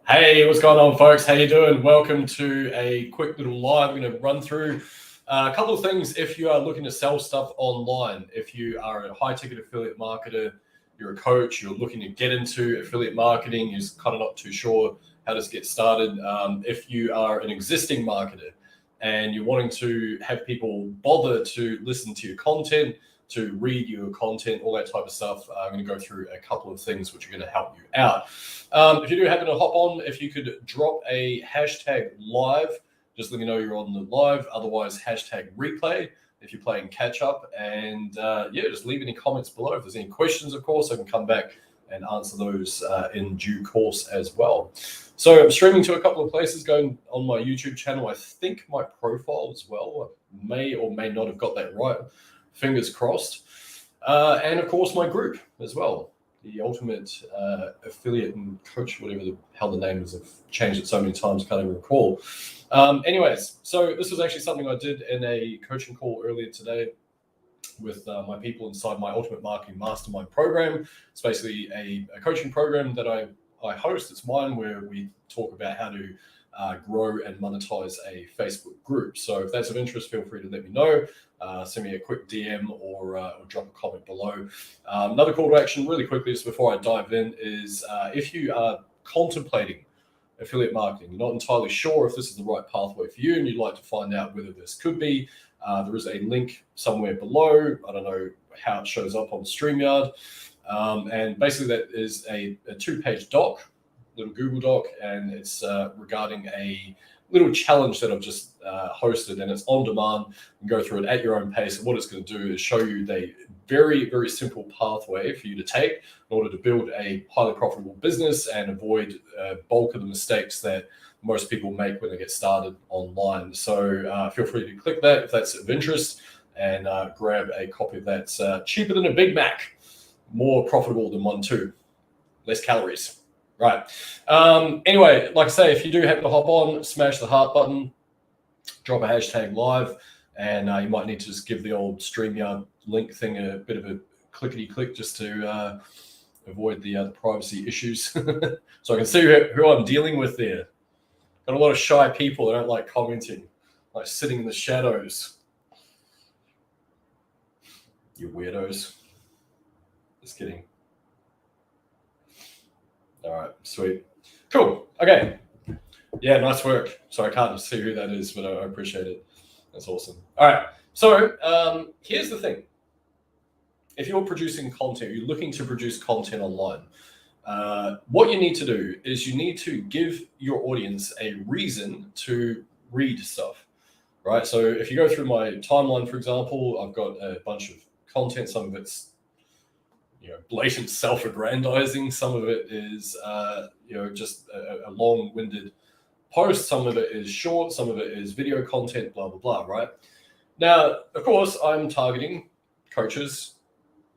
Hey, what's going on, folks? How you doing? Welcome to a quick little live. I'm going to run through a couple of things if you are looking to sell stuff online. If you are a high-ticket affiliate marketer, you're a coach, you're looking to get into affiliate marketing, you're kind of not too sure how to get started. If you are an existing marketer and you're wanting to have people bother to listen to your content, to read your content, all that type of stuff, I'm going to go through a couple of things which are going to help you out. If you do happen to hop on, if you could drop a hashtag live, just let me know you're on the live. Otherwise, hashtag replay if you're playing catch up. And just leave any comments below. If there's any questions, of course, I can come back and answer those in due course as well. So I'm streaming to a couple of places, going on my YouTube channel. I think my profile as well. I may or may not have got that right. Fingers crossed. And of course, my group as well. The Ultimate Affiliate and Coach, whatever the hell the name is. I've changed it so many times, can't even recall. Anyways, so this was actually something I did in a coaching call earlier today with my people inside my Ultimate Marketing Mastermind program. It's basically a coaching program that I host. It's mine, where we talk about how to grow and monetize a Facebook group. So if that's of interest, feel free to let me know. Send me a quick DM or drop a comment below. Another call to action really quickly just before I dive in is if you are contemplating affiliate marketing, you're not entirely sure if this is the right pathway for you and you'd like to find out whether this could be, there is a link somewhere below. I don't know how it shows up on StreamYard. And basically that is a two-page doc, little Google Doc, and it's regarding a little challenge that I've just hosted, and it's on demand. You can go through it at your own pace. And what it's going to do is show you the very, very simple pathway for you to take in order to build a highly profitable business and avoid bulk of the mistakes that most people make when they get started online. So feel free to click that if that's of interest, and grab a copy of that. It's cheaper than a Big Mac, more profitable than one too, less calories. Right. Anyway, like I say, if you do happen to hop on, smash the heart button, drop a hashtag live, and you might need to just give the old StreamYard link thing a bit of a clickety-click just to avoid the privacy issues. So I can see who I'm dealing with there. Got a lot of shy people that don't like commenting, like sitting in the shadows. You weirdos. Just kidding. All right, sweet. Cool. Okay. Yeah, nice work. So I can't see who that is, but I appreciate it. That's awesome. All right. So here's the thing. If you're producing content, you're looking to produce content online, what you need to do is you need to give your audience a reason to read stuff, right? So if you go through my timeline, for example, I've got a bunch of content. Some of it's blatant self-aggrandizing. Some of it is, just a long-winded post. Some of it is short. Some of it is video content, blah, blah, blah, right? Now, of course, I'm targeting coaches,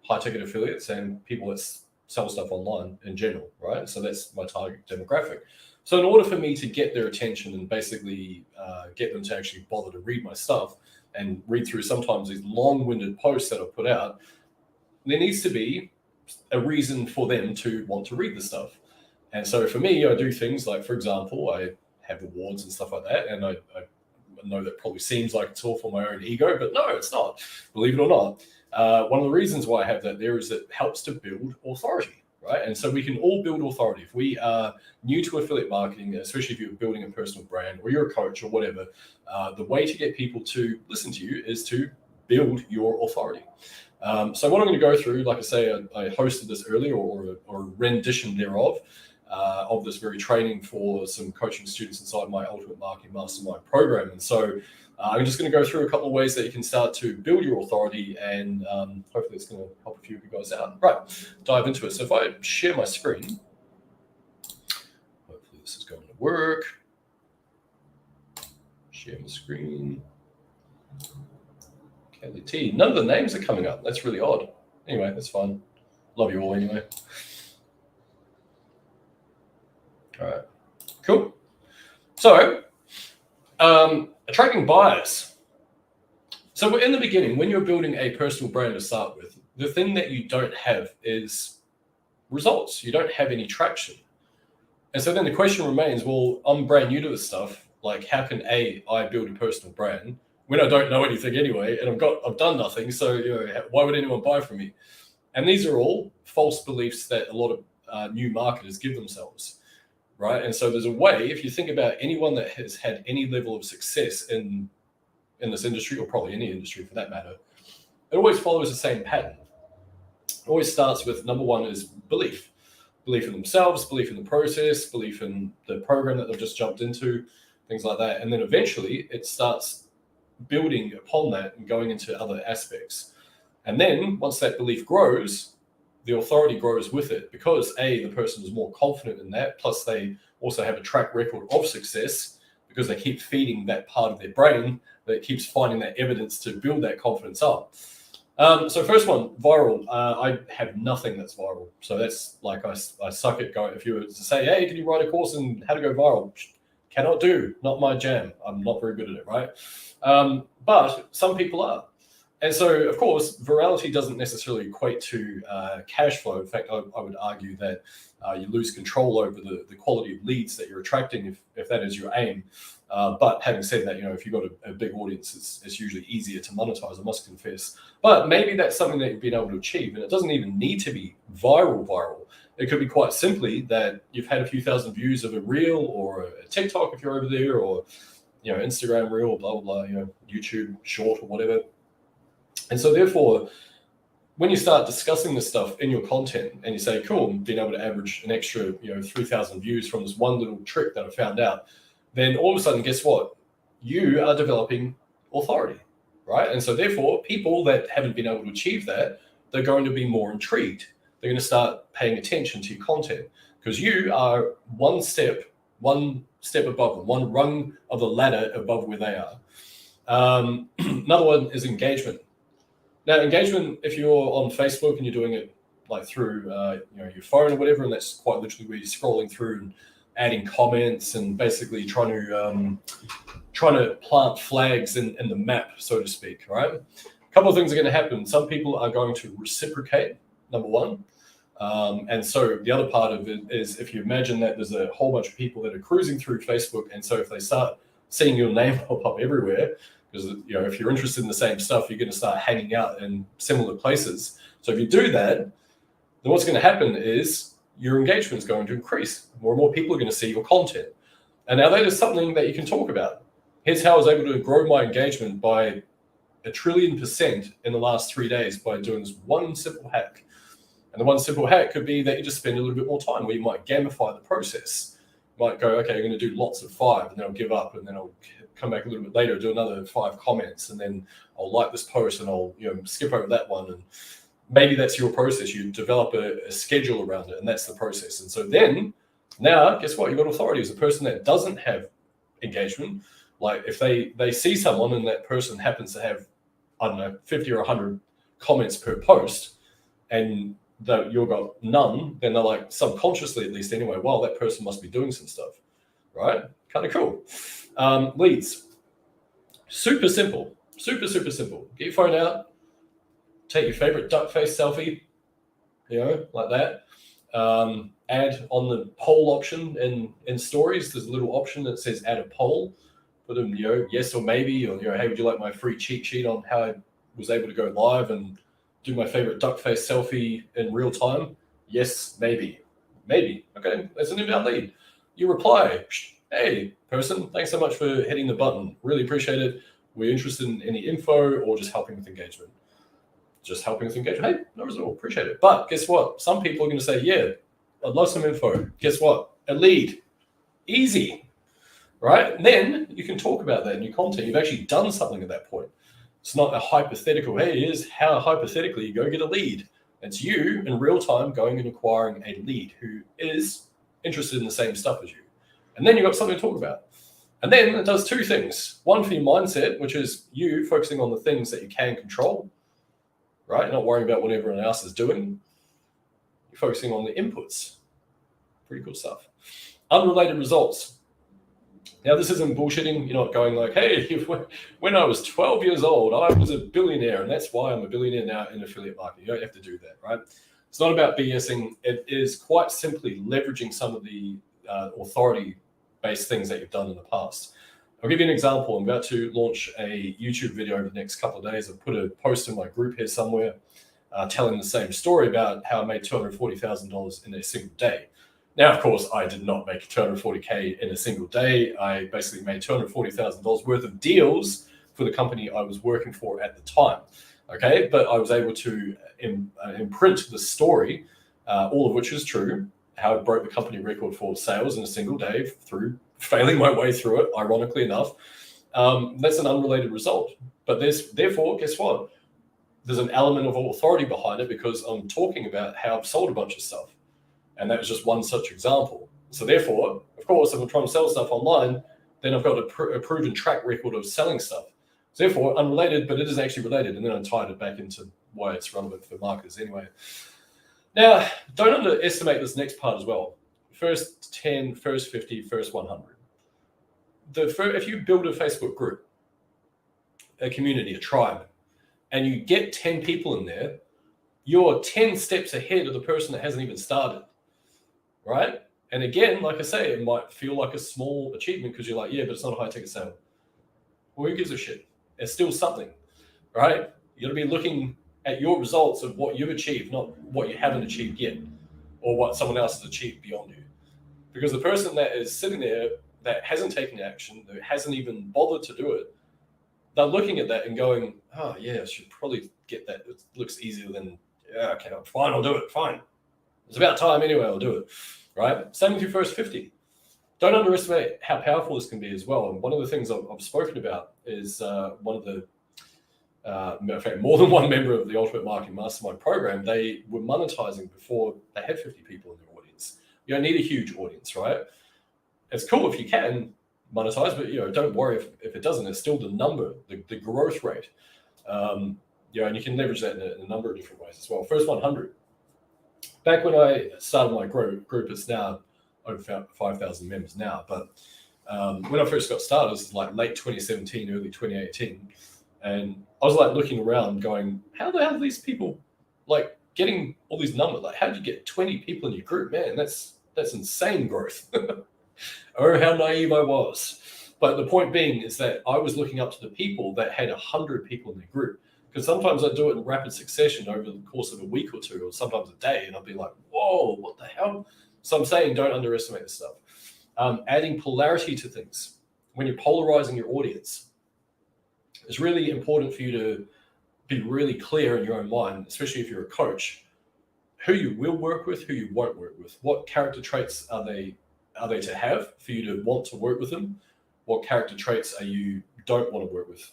high-ticket affiliates, and people that sell stuff online in general, right? So that's my target demographic. So in order for me to get their attention and basically get them to actually bother to read my stuff and read through sometimes these long-winded posts that I've put out, there needs to be a reason for them to want to read the stuff. And so for me, I do things like, for example, I have awards and stuff like that. And I know that probably seems like it's all for my own ego, but no, it's not. Believe it or not. One of the reasons why I have that there is it helps to build authority, right? And so we can all build authority. If we are new to affiliate marketing, especially if you're building a personal brand or you're a coach or whatever, the way to get people to listen to you is to build your authority. So what I'm going to go through, like I say, I hosted this earlier, or a rendition thereof, of this very training for some coaching students inside my Ultimate Marketing Mastermind program. And so I'm just going to go through a couple of ways that you can start to build your authority, and hopefully it's going to help a few of you guys out. Right, dive into it. So if I share my screen, hopefully this is going to work. Share my screen. Kelly T. None of the names are coming up. That's really odd. Anyway, that's fine. Love you all anyway. All right. Cool. So, attracting buyers. So in the beginning, when you're building a personal brand to start with, the thing that you don't have is results. You don't have any traction. And so then the question remains, well, I'm brand new to this stuff. Like, how can I build a personal brand when I don't know anything anyway, and I've done nothing? So why would anyone buy from me? And these are all false beliefs that a lot of new marketers give themselves, right? And so there's a way, if you think about anyone that has had any level of success in this industry, or probably any industry for that matter, it always follows the same pattern. It always starts with, number one is belief in themselves, belief in the process, belief in the program that they've just jumped into, things like that. And then eventually it starts building upon that and going into other aspects. And then once that belief grows, the authority grows with it, because the person is more confident in that, plus they also have a track record of success because they keep feeding that part of their brain that keeps finding that evidence to build that confidence up. So first one, viral. I have nothing that's viral. So that's like, I suck at going. If you were to say, hey, can you write a course on how to go viral? Cannot do, not my jam. I'm not very good at it, right? But some people are. And so, of course, virality doesn't necessarily equate to cash flow. In fact, I would argue that you lose control over the quality of leads that you're attracting if that is your aim. But having said that, if you've got a big audience, it's usually easier to monetize, I must confess. But maybe that's something that you've been able to achieve, and it doesn't even need to be viral. It could be quite simply that you've had a few thousand views of a reel or a TikTok if you're over there, or Instagram reel, or blah blah blah, YouTube short or whatever. And so therefore, when you start discussing this stuff in your content and you say, cool, I'm being able to average an extra 3,000 views from this one little trick that I found out, then all of a sudden, guess what? You are developing authority, right? And so therefore, people that haven't been able to achieve that, they're going to be more intrigued. They're going to start paying attention to your content because you are one step above them, one rung of the ladder above where they are. Another one is engagement. Now, engagement, if you're on Facebook and you're doing it like through your phone or whatever, and that's quite literally where you're scrolling through and adding comments and basically trying to plant flags in the map, so to speak, right? A couple of things are going to happen. Some people are going to reciprocate, number one. And so the other part of it is, if you imagine that there's a whole bunch of people that are cruising through Facebook, and so if they start seeing your name pop up everywhere, because if you're interested in the same stuff, you're going to start hanging out in similar places. So if you do that, then what's going to happen is your engagement is going to increase. More and more people are going to see your content. And now that is something that you can talk about. Here's how I was able to grow my engagement by 1,000,000,000% in the last 3 days by doing this one simple hack. And the one simple hack could be that you just spend a little bit more time, where you might gamify the process. You might go, okay, I'm going to do lots of 5, and then I'll give up, and then I'll come back a little bit later, do another 5 comments, and then I'll like this post, and I'll skip over that one. And maybe that's your process. You develop a schedule around it, and that's the process. And so then, now, guess what? You've got authority as a person that doesn't have engagement. Like if they see someone and that person happens to have, 50 or 100 comments per post, and you've got none, then they're like, subconsciously at least anyway, well, that person must be doing some stuff, right? Kind of cool. Leads. Super simple. Super simple. Get your phone out, take your favorite duck face selfie, like that. Add on the poll option in stories. There's a little option that says add a poll. Put them, yes or maybe, or hey, would you like my free cheat sheet on how I was able to go live and do my favorite duck face selfie in real time? Yes, maybe. Okay, that's an inbound lead. You reply, hey, person, thanks so much for hitting the button. Really appreciate it. We're interested in any info or just helping with engagement. Just helping with engagement. Hey, no result. Appreciate it. But guess what? Some people are going to say, yeah, I'd love some info. Guess what? A lead. Easy. Right? And then you can talk about that in your content. You've actually done something at that point. It's not a hypothetical, hey, here's how hypothetically you go get a lead. It's you in real time going and acquiring a lead who is interested in the same stuff as you. And then you've got something to talk about. And then it does 2 things. One for your mindset, which is you focusing on the things that you can control, right? You're not worrying about what everyone else is doing. You're focusing on the inputs. Pretty cool stuff. Unrelated results. Now, this isn't bullshitting. You're not going like, hey, when I was 12 years old, I was a billionaire, and that's why I'm a billionaire now in affiliate marketing. You don't have to do that, right? It's not about BSing. It is quite simply leveraging some of the authority-based things that you've done in the past. I'll give you an example. I'm about to launch a YouTube video over the next couple of days. I've put a post in my group here somewhere telling the same story about how I made $240,000 in a single day. Now, of course, I did not make $240K in a single day. I basically made $240,000 worth of deals for the company I was working for at the time. Okay, but I was able to imprint the story, all of which is true, how I broke the company record for sales in a single day through failing my way through it, ironically enough. That's an unrelated result. But therefore, guess what? There's an element of authority behind it because I'm talking about how I've sold a bunch of stuff. And that was just one such example. So therefore, of course, if I'm trying to sell stuff online, then I've got a proven track record of selling stuff. So therefore, unrelated, but it is actually related. And then I tied it back into why it's relevant for marketers anyway. Now, don't underestimate this next part as well. First 10, first 50, first 100. If you build a Facebook group, a community, a tribe, and you get 10 people in there, you're 10 steps ahead of the person that hasn't even started, right? And again, like I say, it might feel like a small achievement because you're like, yeah, but it's not a high ticket sale. Well, who gives a shit? It's still something, right? You got to be looking at your results of what you've achieved, not what you haven't achieved yet, or what someone else has achieved beyond you. Because the person that is sitting there that hasn't taken action, that hasn't even bothered to do it, they're looking at that and going, oh yeah, I should probably get that. It looks easier than, yeah, okay, fine, I'll do it, fine. It's about time anyway, I'll do it, right? Same with your first 50. Don't underestimate how powerful this can be as well. And one of the things I've spoken about is one of the, in fact, more than one member of the Ultimate Marketing Mastermind program, they were monetizing before they had 50 people in their audience. You don't need a huge audience, right? It's cool if you can monetize, but don't worry if it doesn't. It's still the number, the growth rate. And you can leverage that in a number of different ways as well. First 100. Back when I started my group, it's now over 5,000 members now. But when I first got started, it was like late 2017, early 2018. And I was like looking around going, how the hell are these people like getting all these numbers? Like, how did you get 20 people in your group? Man, that's insane growth. Oh, how naive I was. But the point being is that I was looking up to the people that had 100 people in their group. Because sometimes I do it in rapid succession over the course of a week or two, or sometimes a day, and I'll be like, whoa, what the hell? So I'm saying don't underestimate this stuff. Adding polarity to things. When you're polarizing your audience, it's really important for you to be really clear in your own mind, especially if you're a coach, who you will work with, who you won't work with. What character traits are they to have for you to want to work with them? What character traits are you don't want to work with?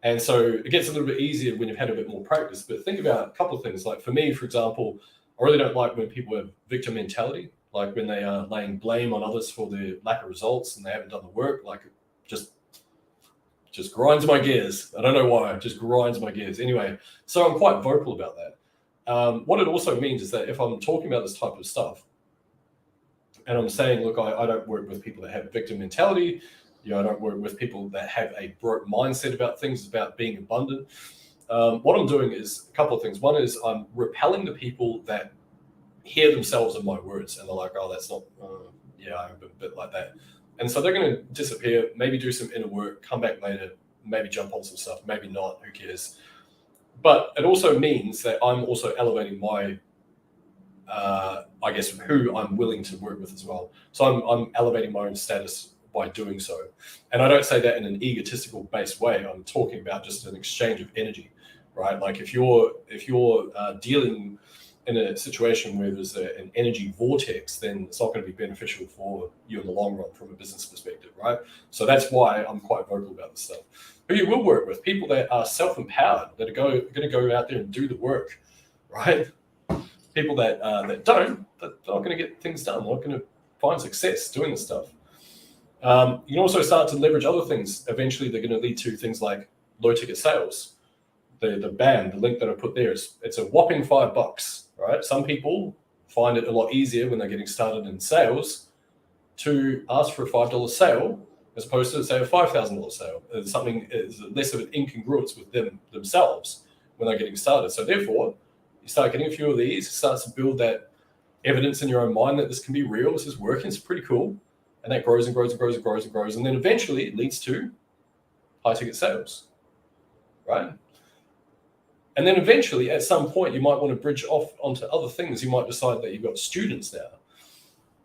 And so it gets a little bit easier when you've had a bit more practice. But think about a couple of things. Like for me, for example, I really don't like when people have victim mentality, like when they are laying blame on others for their lack of results and they haven't done the work. Like it just grinds my gears. I don't know why, it just grinds my gears. Anyway, so I'm quite vocal about that. What it also means is that if I'm talking about this type of stuff and I'm saying, look, I don't work with people that have victim mentality, I don't work with people that have a broke mindset about things, about being abundant. What I'm doing is a couple of things. One is I'm repelling the people that hear themselves in my words and they're like, oh, that's not, I'm a bit like that. And so they're going to disappear, maybe do some inner work, come back later, maybe jump on some stuff, maybe not, who cares? But it also means that I'm also elevating my, who I'm willing to work with as well. So I'm elevating my own status by doing so. And I don't say that in an egotistical based way. I'm talking about just an exchange of energy, right? Like if you're dealing in a situation where there's an energy vortex, then it's not going to be beneficial for you in the long run from a business perspective, right? So that's why I'm quite vocal about this stuff. Who you will work with, people that are self-empowered, that are going to go out there and do the work, right? People that don't, they're not going to get things done. They're not going to find success doing this stuff. You can also start to leverage other things. Eventually, they're going to lead to things like low ticket sales. The link that I put there it's a whopping $5, right? Some people find it a lot easier when they're getting started in sales to ask for a $5 sale as opposed to, say, a $5,000 sale. Something is less of an incongruence with themselves when they're getting started. So therefore, you start getting a few of these, it starts to build that evidence in your own mind that this can be real, this is working, it's pretty cool. And that grows and grows and grows and grows and grows. And then eventually it leads to high ticket sales, right? And then eventually at some point you might want to bridge off onto other things. You might decide that you've got students now.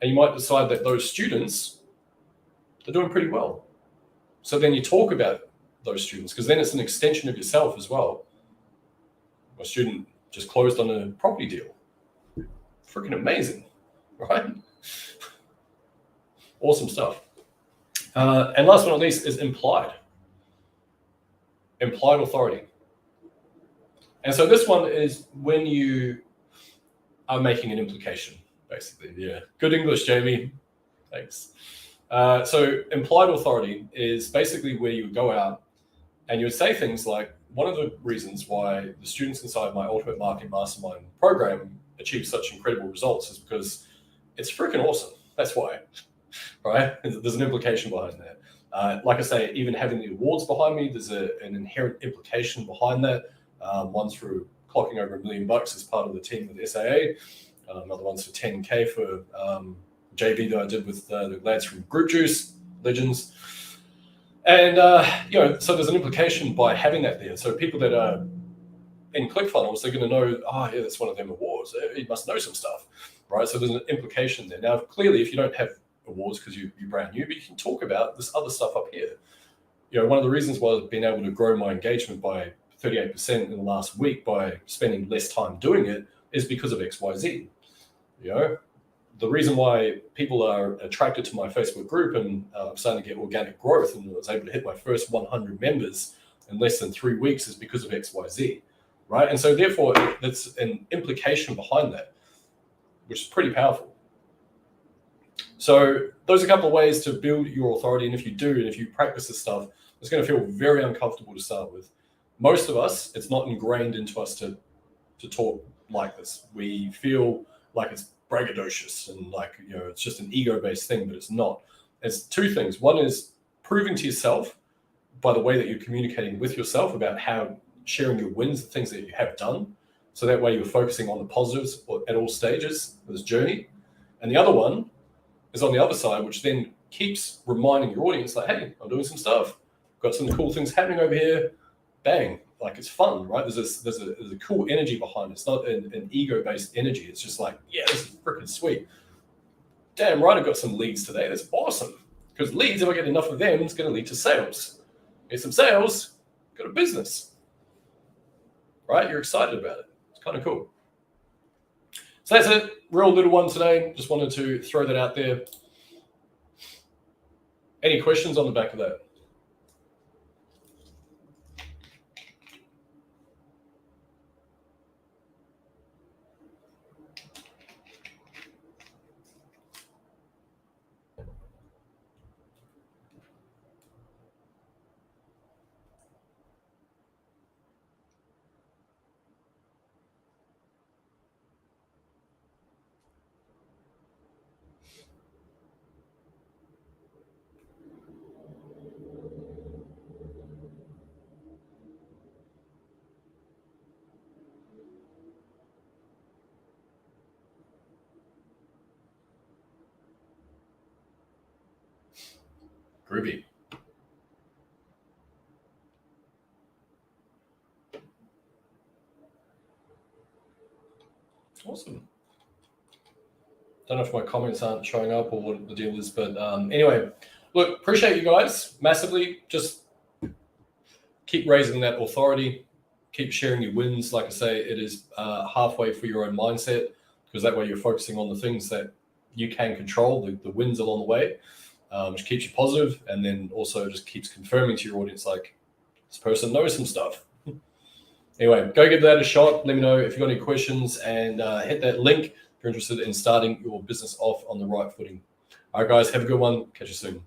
And you might decide that those students, they're doing pretty well. So then you talk about those students, because then it's an extension of yourself as well. My student just closed on a property deal. Freaking amazing, right? Awesome stuff. And last but not least is implied authority. And so this one is when you are making an implication, basically. Yeah, good English, Jamie. Thanks. So implied authority is basically where you would go out and you would say things like, one of the reasons why the students inside my Ultimate Marketing Mastermind program achieve such incredible results is because it's freaking awesome. That's why, right? There's an implication behind that. Like I say, even having the awards behind me, there's an inherent implication behind that. One's for clocking over $1 million as part of the team with SAA. Another one's for 10K for JV that I did with the lads from Group Juice, legends. And, so there's an implication by having that there. So people that are in ClickFunnels, they're going to know, oh, yeah, that's one of them awards. You must know some stuff, right? So there's an implication there. Now, clearly, if you don't have awards because you're brand new, but you can talk about this other stuff up here. One of the reasons why I've been able to grow my engagement by 38% in the last week by spending less time doing it is because of XYZ. The reason why people are attracted to my Facebook group and I'm starting to get organic growth and I was able to hit my first 100 members in less than 3 weeks is because of XYZ, right? And so therefore, that's an implication behind that, which is pretty powerful. So those are a couple of ways to build your authority. And if you do, and if you practice this stuff, it's going to feel very uncomfortable to start with. Most of us, it's not ingrained into us to talk like this. We feel like it's braggadocious and it's just an ego-based thing, but it's not. It's two things. One is proving to yourself by the way that you're communicating with yourself about how sharing your wins, the things that you have done. So that way you're focusing on the positives at all stages of this journey. And the other one is on the other side, which then keeps reminding your audience like, hey, I'm doing some stuff. Got some cool things happening over here. Bang. Like it's fun, right? There's a cool energy behind it. It's not an ego-based energy. It's just like, yeah, this is freaking sweet. Damn right, I got some leads today. That's awesome. Because leads, if I get enough of them, it's going to lead to sales. Get some sales, got a business. Right? You're excited about it. It's kind of cool. So that's it. Real little one today. Just wanted to throw that out there. Any questions on the back of that? Groovy. Awesome. Don't know if my comments aren't showing up or what the deal is, but anyway, look, appreciate you guys massively. Just keep raising that authority, keep sharing your wins. Like I say, it is halfway for your own mindset, because that way you're focusing on the things that you can control, the wins along the way, which keeps you positive, and then also just keeps confirming to your audience, like, this person knows some stuff. Anyway, go give that a shot. Let me know if you've got any questions, and hit that link if you're interested in starting your business off on the right footing. All right, guys, have a good one. Catch you soon.